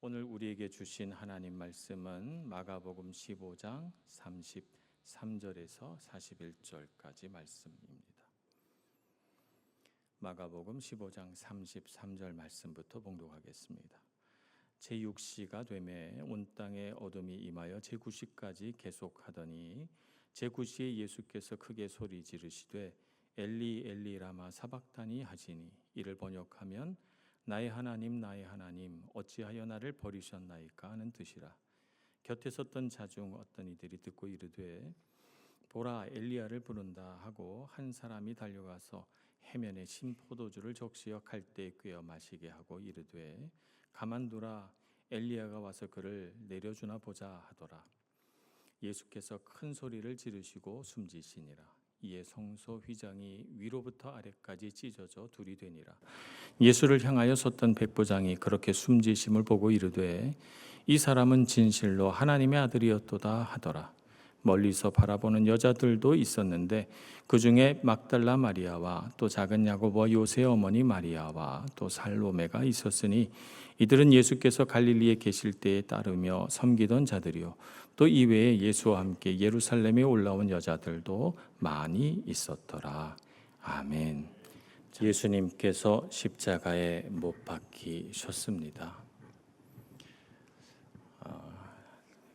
오늘 우리에게 주신 하나님 말씀은 마가복음 15장 33절에서 41절까지 말씀입니다. 마가복음 15장 33절 말씀부터 봉독하겠습니다. 제6시가 되매 온 땅에 어둠이 임하여 제9시까지 계속하더니 제9시에 예수께서 크게 소리 지르시되 엘리 엘리 라마 사박다니 하시니 이를 번역하면 나의 하나님 나의 하나님 어찌하여 나를 버리셨나이까 하는 뜻이라. 곁에 섰던 자 중 어떤 이들이 듣고 이르되 보라 엘리야를 부른다 하고 한 사람이 달려가서 해면에 신 포도주를 적시어 갈대에 꿰어 마시게 하고 이르되 가만두라 엘리야가 와서 그를 내려주나 보자 하더라. 예수께서 큰 소리를 지르시고 숨지시니라. 이에 성소 휘장이 위로부터 아래까지 찢어져 둘이 되니라. 예수를 향하여 섰던 백부장이 그렇게 숨지심을 보고 이르되 이 사람은 진실로 하나님의 아들이었도다 하더라. 멀리서 바라보는 여자들도 있었는데 그 중에 막달라 마리아와 또 작은 야고보와 요새의 어머니 마리아와 또 살로메가 있었으니 이들은 예수께서 갈릴리에 계실 때에 따르며 섬기던 자들이요 또 이외에 예수와 함께 예루살렘에 올라온 여자들도 많이 있었더라. 아멘. 예수님께서 십자가에 못 박히셨습니다.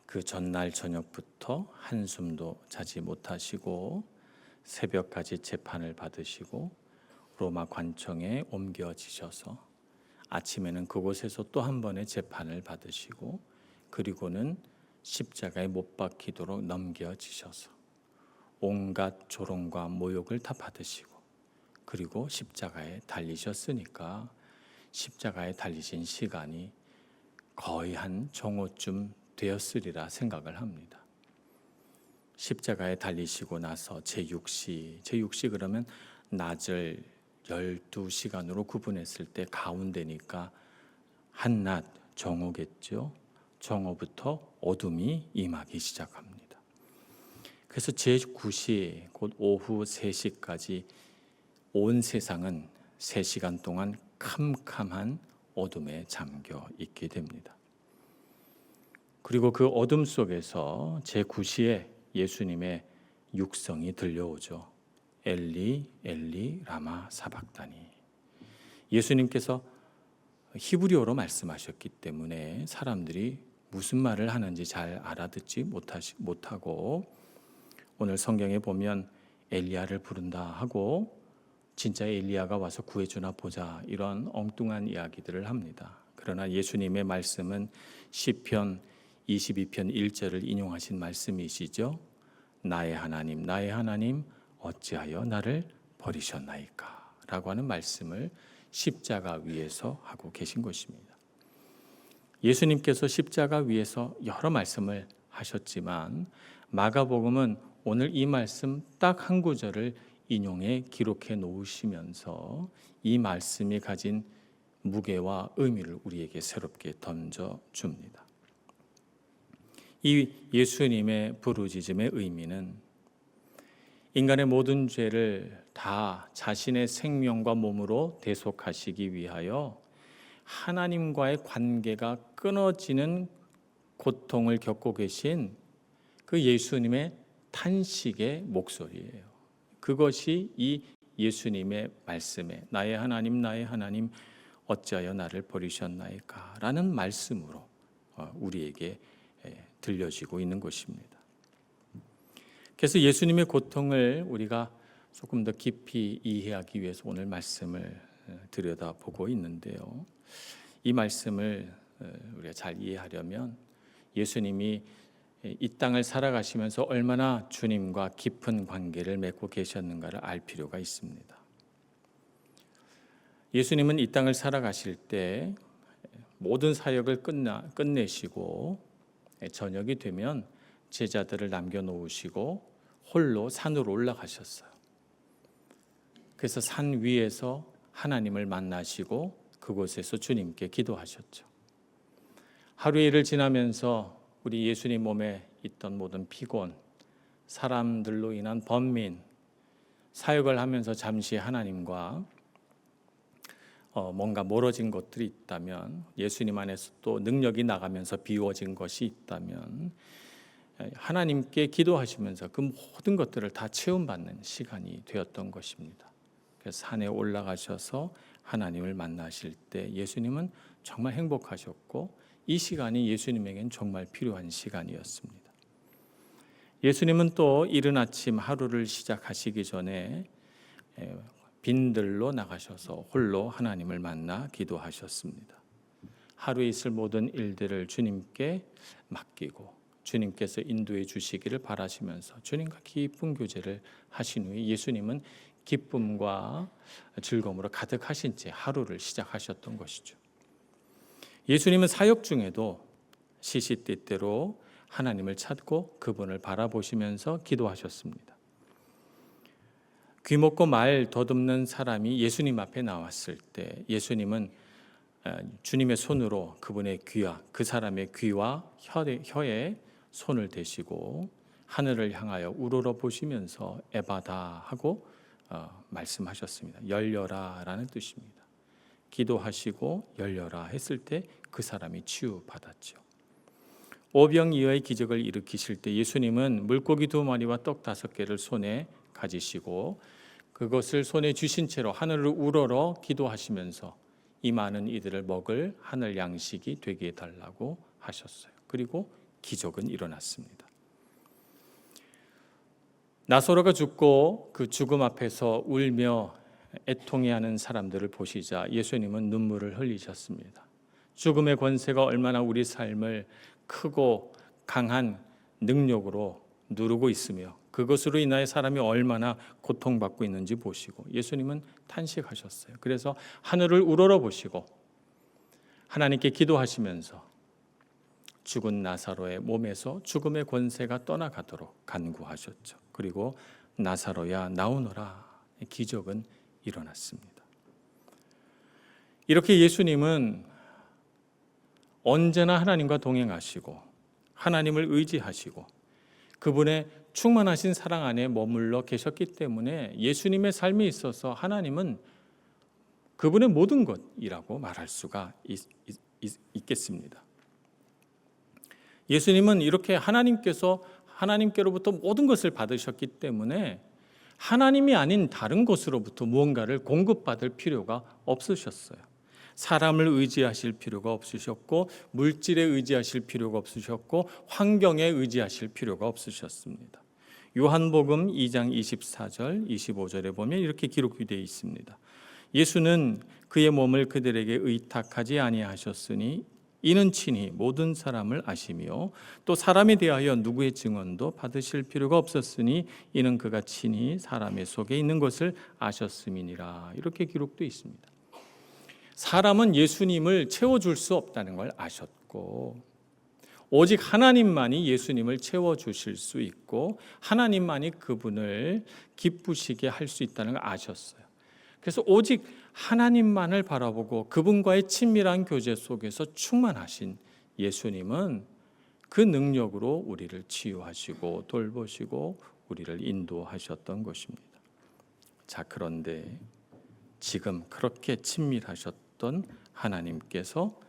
그 전날 저녁부터 한숨도 자지 못하시고 새벽까지 재판을 받으시고 로마 관청에 옮겨지셔서 아침에는 그곳에서 또 한 번의 재판을 받으시고 그리고는 십자가에 못 박히도록 넘겨지셔서 온갖 조롱과 모욕을 다 받으시고 그리고 십자가에 달리셨으니까 십자가에 달리신 시간이 거의 한 정오쯤 되었으리라 생각을 합니다. 십자가에 달리시고 나서 제6시 그러면 낮을 12시간으로 구분했을 때 가운데니까 한낮 정오겠죠. 정오부터 어둠이 임하기 시작합니다. 그래서 제9시 곧 오후 3시까지 온 세상은 3시간 동안 캄캄한 어둠에 잠겨 있게 됩니다. 그리고 그 어둠 속에서 제9시에 예수님의 육성이 들려오죠. 엘리 엘리 라마 사박다니. 예수님께서 히브리어로 말씀하셨기 때문에 사람들이 무슨 말을 하는지 잘 알아듣지 못하고 오늘 성경에 보면 엘리야를 부른다 하고 진짜 엘리야가 와서 구해주나 보자 이런 엉뚱한 이야기들을 합니다. 그러나 예수님의 말씀은 시편 22편 1절을 인용하신 말씀이시죠. 나의 하나님 어찌하여 나를 버리셨나이까 라고 하는 말씀을 십자가 위에서 하고 계신 것입니다. 예수님께서 십자가 위에서 여러 말씀을 하셨지만 마가복음은 오늘 이 말씀 딱 한 구절을 인용해 기록해 놓으시면서 이 말씀이 가진 무게와 의미를 우리에게 새롭게 던져줍니다. 이 예수님의 부르짖음의 의미는 인간의 모든 죄를 다 자신의 생명과 몸으로 대속하시기 위하여 하나님과의 관계가 끊어지는 고통을 겪고 계신 그 예수님의 탄식의 목소리예요. 그것이 이 예수님의 말씀에 나의 하나님 어찌하여 나를 버리셨나이까 라는 말씀으로 우리에게 들려지고 있는 것입니다. 그래서 예수님의 고통을 우리가 조금 더 깊이 이해하기 위해서 오늘 말씀을 들여다보고 있는데요. 이 말씀을 우리가 잘 이해하려면 예수님이 이 땅을 살아가시면서 얼마나 주님과 깊은 관계를 맺고 계셨는가를 알 필요가 있습니다. 예수님은 이 땅을 살아가실 때 모든 사역을 끝내시고 저녁이 되면 제자들을 남겨놓으시고 홀로 산으로 올라가셨어요. 그래서 산 위에서 하나님을 만나시고 그곳에서 주님께 기도하셨죠. 하루 일을 지나면서 우리 예수님 몸에 있던 모든 피곤, 사람들로 인한 번민, 사역을 하면서 잠시 하나님과 뭔가 멀어진 것들이 있다면, 예수님 안에서 또 능력이 나가면서 비워진 것이 있다면 하나님께 기도하시면서 그 모든 것들을 다 체험받는 시간이 되었던 것입니다. 그래서 산에 올라가셔서 하나님을 만나실 때 예수님은 정말 행복하셨고, 이 시간이 예수님에겐 정말 필요한 시간이었습니다. 예수님은 또 이른 아침 하루를 시작하시기 전에 빈들로 나가셔서 홀로 하나님을 만나 기도하셨습니다. 하루에 있을 모든 일들을 주님께 맡기고 주님께서 인도해 주시기를 바라시면서 주님과 깊은 교제를 하신 후에 예수님은 기쁨과 즐거움으로 가득하신 채 하루를 시작하셨던 것이죠. 예수님은 사역 중에도 시시때때로 하나님을 찾고 그분을 바라보시면서 기도하셨습니다. 귀먹고 말 더듬는 사람이 예수님 앞에 나왔을 때 예수님은 주님의 손으로 그분의 귀와 그 사람의 귀와 혀에 손을 대시고 하늘을 향하여 우러러 보시면서 에바다 하고 말씀하셨습니다. 열려라 라는 뜻입니다. 기도하시고 열려라 했을 때 그 사람이 치유받았죠. 오병이어의 기적을 일으키실 때 예수님은 물고기 2마리와 떡 5개를 손에 가지시고 그것을 손에 쥐신 채로 하늘을 우러러 기도하시면서 이 많은 이들을 먹을 하늘 양식이 되게 해달라고 하셨어요. 그리고 기적은 일어났습니다. 나사로가 죽고 그 죽음 앞에서 울며 애통해하는 사람들을 보시자 예수님은 눈물을 흘리셨습니다. 죽음의 권세가 얼마나 우리 삶을 크고 강한 능력으로 누르고 있으며 그것으로 인하여 사람이 얼마나 고통받고 있는지 보시고 예수님은 탄식하셨어요. 그래서 하늘을 우러러 보시고 하나님께 기도하시면서 죽은 나사로의 몸에서 죽음의 권세가 떠나가도록 간구하셨죠. 그리고 나사로야 나오너라, 기적은 일어났습니다. 이렇게 예수님은 언제나 하나님과 동행하시고 하나님을 의지하시고 그분의 충만하신 사랑 안에 머물러 계셨기 때문에 예수님의 삶에 있어서 하나님은 그분의 모든 것이라고 말할 수가 있겠습니다. 예수님은 이렇게 하나님께로부터 모든 것을 받으셨기 때문에 하나님이 아닌 다른 것으로부터 무언가를 공급받을 필요가 없으셨어요. 사람을 의지하실 필요가 없으셨고 물질에 의지하실 필요가 없으셨고 환경에 의지하실 필요가 없으셨습니다. 요한복음 2장 24절 25절에 보면 이렇게 기록이 되어 있습니다. 예수는 그의 몸을 그들에게 의탁하지 아니하셨으니 이는 친히 모든 사람을 아시며 또 사람에 대하여 누구의 증언도 받으실 필요가 없었으니 이는 그가 친히 사람의 속에 있는 것을 아셨음이니라. 이렇게 기록되어 있습니다. 사람은 예수님을 채워줄 수 없다는 걸 아셨고 오직 하나님만이 예수님을 채워주실 수 있고 하나님만이 그분을 기쁘시게 할 수 있다는 걸 아셨어요. 그래서 오직 하나님만을 바라보고 그분과의 친밀한 교제 속에서 충만하신 예수님은 그 능력으로 우리를 치유하시고 돌보시고 우리를 인도하셨던 것입니다. 자, 그런데 지금 그렇게 친밀하셨던 하나님께서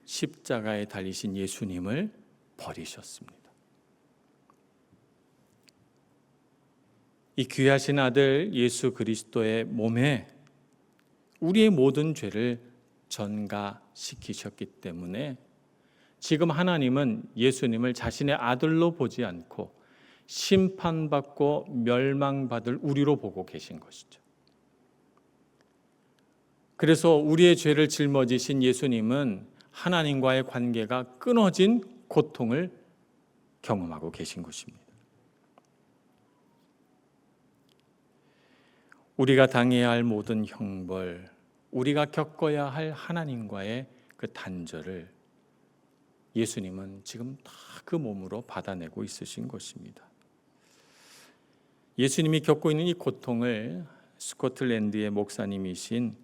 십자가에 달리신 예수님을 버리셨습니다. 이 귀하신 아들 예수 그리스도의 몸에 우리의 모든 죄를 전가시키셨기 때문에 지금 하나님은 예수님을 자신의 아들로 보지 않고 심판받고 멸망받을 우리로 보고 계신 것이죠. 그래서 우리의 죄를 짊어지신 예수님은 하나님과의 관계가 끊어진 고통을 경험하고 계신 것입니다. 우리가 당해야 할 모든 형벌, 우리가 겪어야 할 하나님과의 그 단절을 예수님은 지금 다 그 몸으로 받아내고 있으신 것입니다. 예수님이 겪고 있는 이 고통을 스코틀랜드의 목사님이신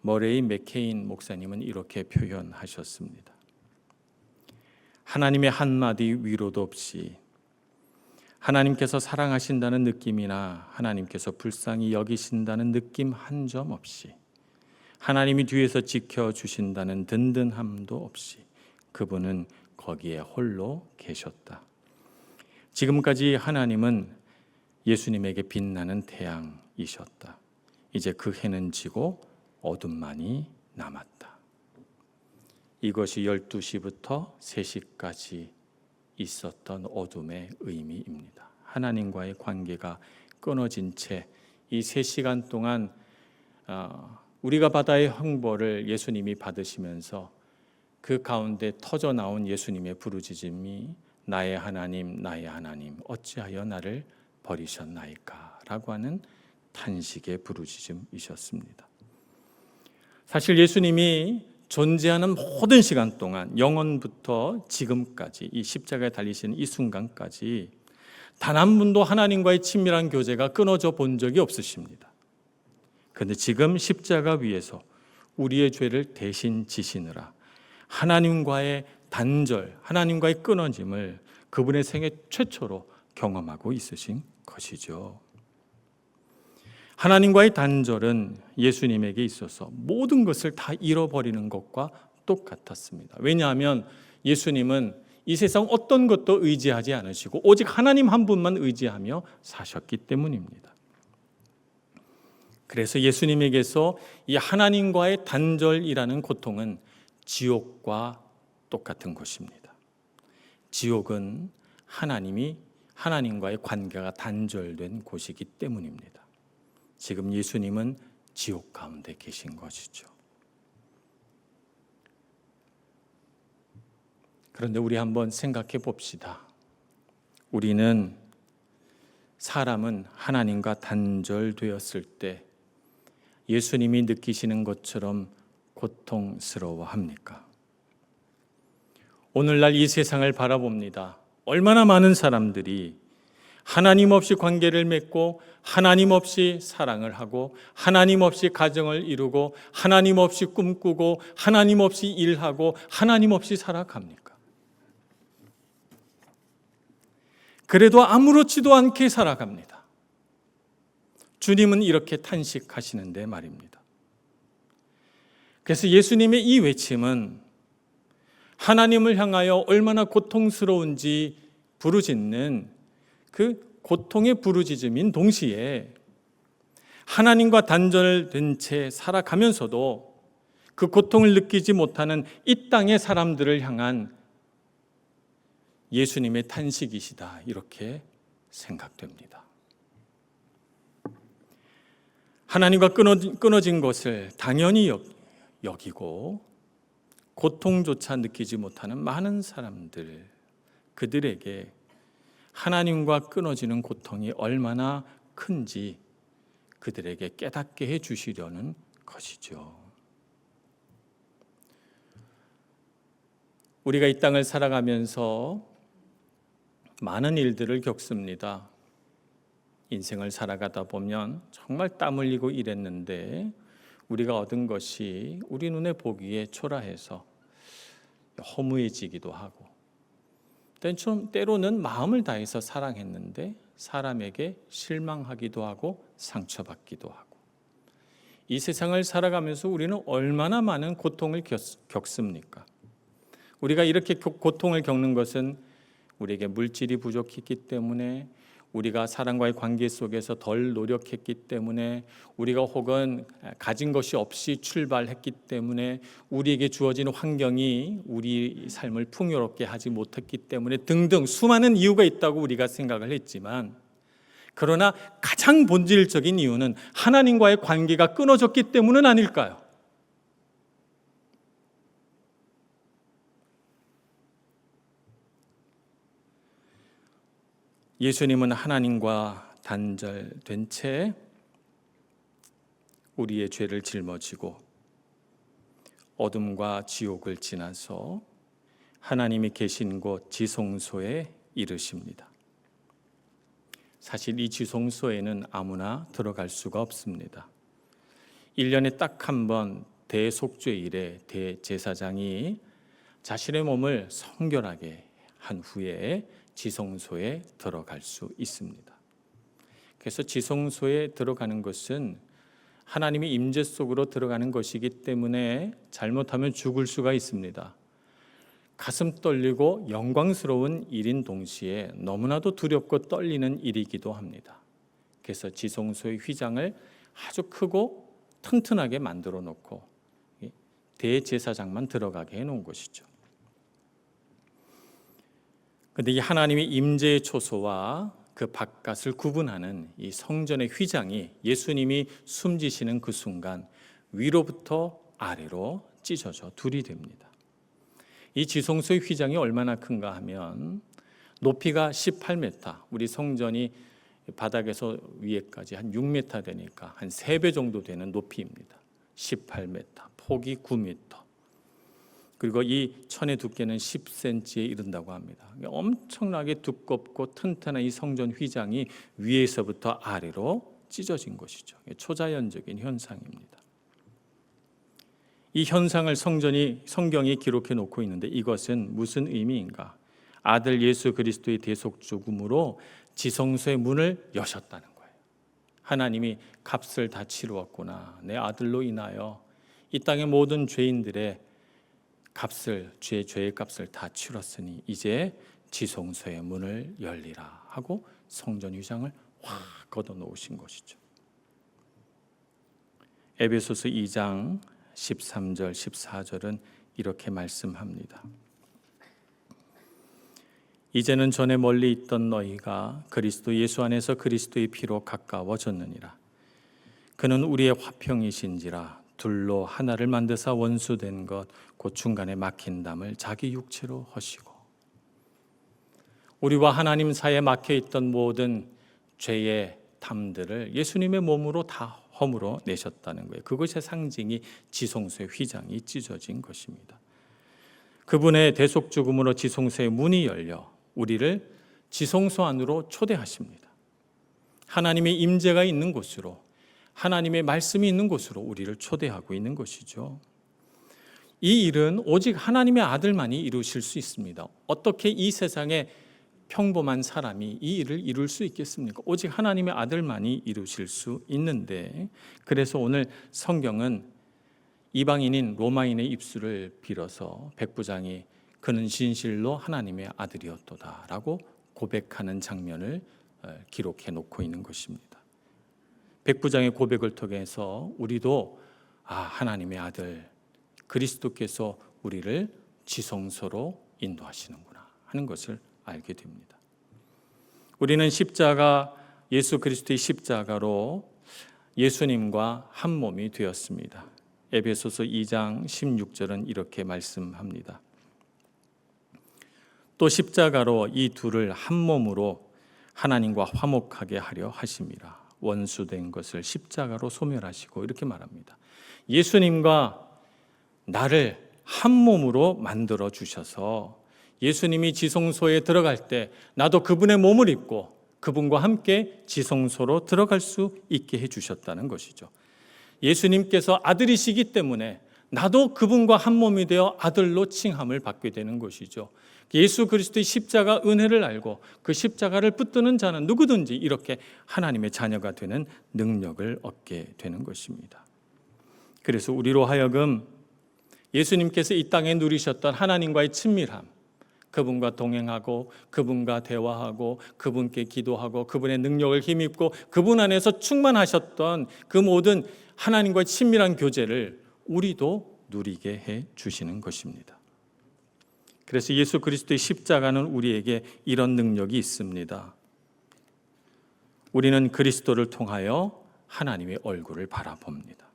머레이 맥케인 목사님은 이렇게 표현하셨습니다. 하나님의 한마디 위로도 없이 하나님께서 사랑하신다는 느낌이나 하나님께서 불쌍히 여기신다는 느낌 한 점 없이 하나님이 뒤에서 지켜주신다는 든든함도 없이 그분은 거기에 홀로 계셨다. 지금까지 하나님은 예수님에게 빛나는 태양이셨다. 이제 그 해는 지고 어둠만이 남았다. 이것이 12시부터 3시까지 있었던 어둠의 의미입니다. 하나님과의 관계가 끊어진 채 이 3시간 동안 우리가 바다의 형벌을 예수님이 받으시면서 그 가운데 터져 나온 예수님의 부르짖음이 나의 하나님, 나의 하나님, 어찌하여 나를 버리셨나이까? 라고 하는 탄식의 부르짖음이셨습니다. 사실 예수님이 존재하는 모든 시간 동안 영원부터 지금까지 이 십자가에 달리시는 이 순간까지 단 한 분도 하나님과의 친밀한 교제가 끊어져 본 적이 없으십니다. 그런데 지금 십자가 위에서 우리의 죄를 대신 지시느라 하나님과의 단절, 하나님과의 끊어짐을 그분의 생애 최초로 경험하고 있으신 것이죠. 하나님과의 단절은 예수님에게 있어서 모든 것을 다 잃어버리는 것과 똑같았습니다. 왜냐하면 예수님은 이 세상 어떤 것도 의지하지 않으시고 오직 하나님 한 분만 의지하며 사셨기 때문입니다. 그래서 예수님에게서 이 하나님과의 단절이라는 고통은 지옥과 똑같은 것입니다. 지옥은 하나님과의 관계가 단절된 곳이기 때문입니다. 지금 예수님은 지옥 가운데 계신 것이죠. 그런데 우리 한번 생각해 봅시다. 사람은 하나님과 단절되었을 때 예수님이 느끼시는 것처럼 고통스러워합니까? 오늘날 이 세상을 바라봅니다. 얼마나 많은 사람들이 하나님 없이 관계를 맺고 하나님 없이 사랑을 하고 하나님 없이 가정을 이루고 하나님 없이 꿈꾸고 하나님 없이 일하고 하나님 없이 살아갑니까? 그래도 아무렇지도 않게 살아갑니다. 주님은 이렇게 탄식하시는데 말입니다. 그래서 예수님의 이 외침은 하나님을 향하여 얼마나 고통스러운지 부르짖는 그 고통의 부르짖음인 동시에 하나님과 단절된 채 살아가면서도 그 고통을 느끼지 못하는 이 땅의 사람들을 향한 예수님의 탄식이시다, 이렇게 생각됩니다. 하나님과 끊어진 것을 당연히 여기고 고통조차 느끼지 못하는 많은 사람들, 그들에게 하나님과 끊어지는 고통이 얼마나 큰지 그들에게 깨닫게 해주시려는 것이죠. 우리가 이 땅을 살아가면서 많은 일들을 겪습니다. 인생을 살아가다 보면 정말 땀 흘리고 일했는데 우리가 얻은 것이 우리 눈에 보기에 초라해서 허무해지기도 하고, 때로는 마음을 다해서 사랑했는데 사람에게 실망하기도 하고 상처받기도 하고, 이 세상을 살아가면서 우리는 얼마나 많은 고통을 겪습니까? 우리가 이렇게 고통을 겪는 것은 우리에게 물질이 부족했기 때문에, 우리가 사람과의 관계 속에서 덜 노력했기 때문에, 우리가 혹은 가진 것이 없이 출발했기 때문에, 우리에게 주어진 환경이 우리 삶을 풍요롭게 하지 못했기 때문에 등등 수많은 이유가 있다고 우리가 생각을 했지만, 그러나 가장 본질적인 이유는 하나님과의 관계가 끊어졌기 때문은 아닐까요? 예수님은 하나님과 단절된 채 우리의 죄를 짊어지고 어둠과 지옥을 지나서 하나님이 계신 곳 지성소에 이르십니다. 사실 이 지성소에는 아무나 들어갈 수가 없습니다. 1년에 딱 한 번 대속죄일에 대제사장이 자신의 몸을 성결하게 한 후에 지성소에 들어갈 수 있습니다. 그래서 지성소에 들어가는 것은 하나님의 임재 속으로 들어가는 것이기 때문에 잘못하면 죽을 수가 있습니다. 가슴 떨리고 영광스러운 일인 동시에 너무나도 두렵고 떨리는 일이기도 합니다. 그래서 지성소의 휘장을 아주 크고 튼튼하게 만들어 놓고 대제사장만 들어가게 해놓은 것이죠. 그런데 이 하나님의 임재의 초소와 그 바깥을 구분하는 이 성전의 휘장이 예수님이 숨지시는 그 순간 위로부터 아래로 찢어져 둘이 됩니다. 이 지성소의 휘장이 얼마나 큰가 하면 높이가 18m, 우리 성전이 바닥에서 위에까지 한 6m 되니까 한 3배 정도 되는 높이입니다. 18m, 폭이 9m. 그리고 이 천의 두께는 10cm에 이른다고 합니다. 엄청나게 두껍고 튼튼한 이 성전 휘장이 위에서부터 아래로 찢어진 것이죠. 초자연적인 현상입니다. 이 현상을 성경이 기록해 놓고 있는데 이것은 무슨 의미인가? 아들 예수 그리스도의 대속 죽음으로 지성소의 문을 여셨다는 거예요. 하나님이 값을 다 치루었구나. 내 아들로 인하여 이 땅의 모든 죄인들의 죄의 값을 다 치렀으니 이제 지성소의 문을 열리라 하고 성전 휘장을 확 걷어 놓으신 것이죠. 에베소서 2장 13절 14절은 이렇게 말씀합니다. 이제는 전에 멀리 있던 너희가 그리스도 예수 안에서 그리스도의 피로 가까워졌느니라. 그는 우리의 화평이신지라 둘로 하나를 만드사 원수된 것 곧 중간에 막힌 담을 자기 육체로 허시고. 우리와 하나님 사이에 막혀 있던 모든 죄의 담들을 예수님의 몸으로 다 허물어 내셨다는 거예요. 그것의 상징이 지성소의 휘장이 찢어진 것입니다. 그분의 대속 죽음으로 지성소의 문이 열려 우리를 지성소 안으로 초대하십니다. 하나님의 임재가 있는 곳으로, 하나님의 말씀이 있는 곳으로 우리를 초대하고 있는 것이죠. 이 일은 오직 하나님의 아들만이 이루실 수 있습니다. 어떻게 이 세상에 평범한 사람이 이 일을 이룰 수 있겠습니까? 오직 하나님의 아들만이 이루실 수 있는데, 그래서 오늘 성경은 이방인인 로마인의 입술을 빌어서 백부장이 그는 진실로 하나님의 아들이었도다라고 고백하는 장면을 기록해 놓고 있는 것입니다. 백부장의 고백을 통해서 우리도 하나님의 아들 그리스도께서 우리를 지성소로 인도하시는구나 하는 것을 알게 됩니다. 우리는 예수 그리스도의 십자가로 예수님과 한 몸이 되었습니다. 에베소서 2장 16절은 이렇게 말씀합니다. 또 십자가로 이 둘을 한 몸으로 하나님과 화목하게 하려 하심이라. 원수된 것을 십자가로 소멸하시고 이렇게 말합니다. 예수님과 나를 한 몸으로 만들어 주셔서 예수님이 지성소에 들어갈 때 나도 그분의 몸을 입고 그분과 함께 지성소로 들어갈 수 있게 해주셨다는 것이죠. 예수님께서 아들이시기 때문에 나도 그분과 한 몸이 되어 아들로 칭함을 받게 되는 것이죠. 예수 그리스도의 십자가 은혜를 알고 그 십자가를 붙드는 자는 누구든지 이렇게 하나님의 자녀가 되는 능력을 얻게 되는 것입니다. 그래서 우리로 하여금 예수님께서 이 땅에 누리셨던 하나님과의 친밀함, 그분과 동행하고 그분과 대화하고 그분께 기도하고 그분의 능력을 힘입고 그분 안에서 충만하셨던 그 모든 하나님과의 친밀한 교제를 우리도 누리게 해 주시는 것입니다. 그래서 예수 그리스도의 십자가는 우리에게 이런 능력이 있습니다. 우리는 그리스도를 통하여 하나님의 얼굴을 바라봅니다.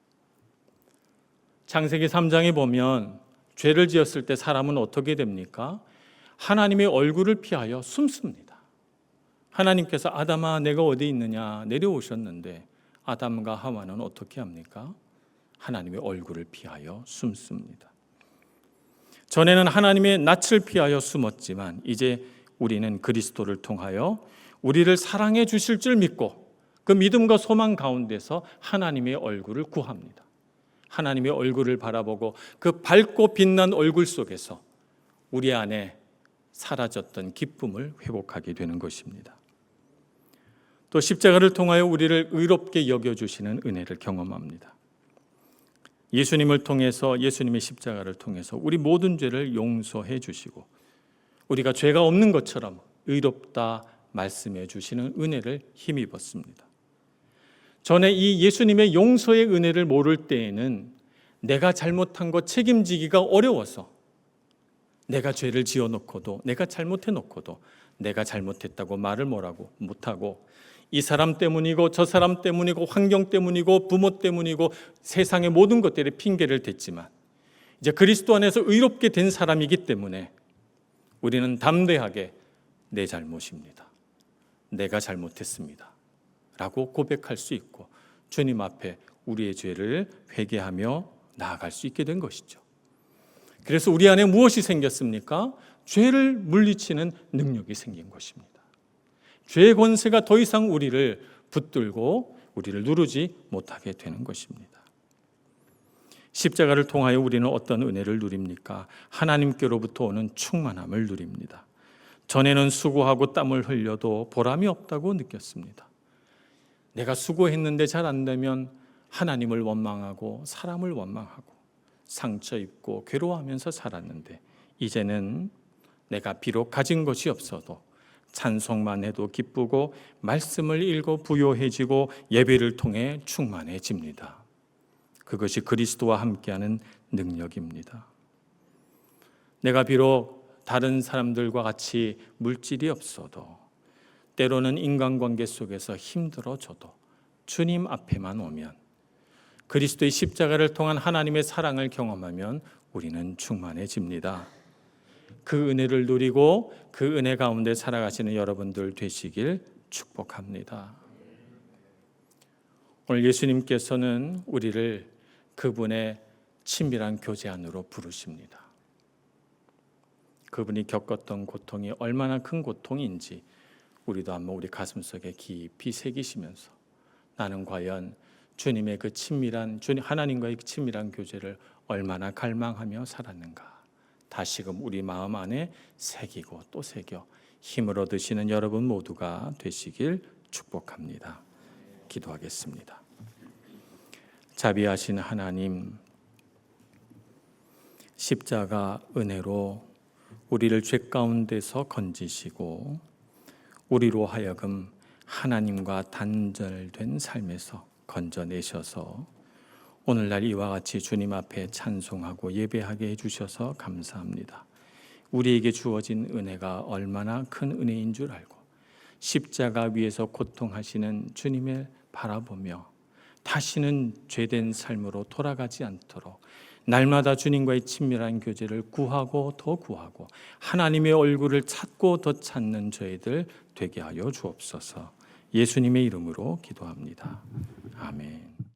창세기 3장에 보면 죄를 지었을 때 사람은 어떻게 됩니까? 하나님의 얼굴을 피하여 숨습니다. 하나님께서 아담아 내가 어디 있느냐 내려오셨는데 아담과 하와는 어떻게 합니까? 하나님의 얼굴을 피하여 숨습니다. 전에는 하나님의 낯을 피하여 숨었지만 이제 우리는 그리스도를 통하여 우리를 사랑해 주실 줄 믿고 그 믿음과 소망 가운데서 하나님의 얼굴을 구합니다. 하나님의 얼굴을 바라보고 그 밝고 빛난 얼굴 속에서 우리 안에 사라졌던 기쁨을 회복하게 되는 것입니다. 또 십자가를 통하여 우리를 의롭게 여겨주시는 은혜를 경험합니다. 예수님을 통해서, 예수님의 십자가를 통해서 우리 모든 죄를 용서해 주시고 우리가 죄가 없는 것처럼 의롭다 말씀해 주시는 은혜를 힘입었습니다. 전에 이 예수님의 용서의 은혜를 모를 때에는 내가 잘못한 것 책임지기가 어려워서 내가 죄를 지어놓고도, 내가 잘못해놓고도 내가 잘못했다고 말을 뭐라고 못하고, 이 사람 때문이고 저 사람 때문이고 환경 때문이고 부모 때문이고 세상의 모든 것들에 핑계를 댔지만, 이제 그리스도 안에서 의롭게 된 사람이기 때문에 우리는 담대하게 내 잘못입니다, 내가 잘못했습니다 라고 고백할 수 있고 주님 앞에 우리의 죄를 회개하며 나아갈 수 있게 된 것이죠. 그래서 우리 안에 무엇이 생겼습니까? 죄를 물리치는 능력이 생긴 것입니다. 죄의 권세가 더 이상 우리를 붙들고 우리를 누르지 못하게 되는 것입니다. 십자가를 통하여 우리는 어떤 은혜를 누립니까? 하나님께로부터 오는 충만함을 누립니다. 전에는 수고하고 땀을 흘려도 보람이 없다고 느꼈습니다. 내가 수고했는데 잘 안 되면 하나님을 원망하고 사람을 원망하고 상처 입고 괴로워하면서 살았는데, 이제는 내가 비록 가진 것이 없어도 찬송만 해도 기쁘고 말씀을 읽어 부요해지고 예배를 통해 충만해집니다. 그것이 그리스도와 함께하는 능력입니다. 내가 비록 다른 사람들과 같이 물질이 없어도, 때로는 인간관계 속에서 힘들어져도 주님 앞에만 오면, 그리스도의 십자가를 통한 하나님의 사랑을 경험하면 우리는 충만해집니다. 그 은혜를 누리고 그 은혜 가운데 살아가시는 여러분들 되시길 축복합니다. 오늘 예수님께서는 우리를 그분의 친밀한 교제 안으로 부르십니다. 그분이 겪었던 고통이 얼마나 큰 고통인지 우리도 한번 우리 가슴속에 깊이 새기시면서, 나는 과연 주님의 그 친밀한, 하나님과의 친밀한 교제를 얼마나 갈망하며 살았는가, 다시금 우리 마음 안에 새기고 또 새겨 힘을 얻으시는 여러분 모두가 되시길 축복합니다. 기도하겠습니다. 자비하신 하나님, 십자가 은혜로 우리를 죄 가운데서 건지시고 우리로 하여금 하나님과 단절된 삶에서 건져내셔서 오늘날 이와 같이 주님 앞에 찬송하고 예배하게 해주셔서 감사합니다. 우리에게 주어진 은혜가 얼마나 큰 은혜인 줄 알고 십자가 위에서 고통하시는 주님을 바라보며 다시는 죄된 삶으로 돌아가지 않도록 날마다 주님과의 친밀한 교제를 구하고 더 구하고 하나님의 얼굴을 찾고 더 찾는 저희들 되게 하여 주옵소서. 예수님의 이름으로 기도합니다. 아멘.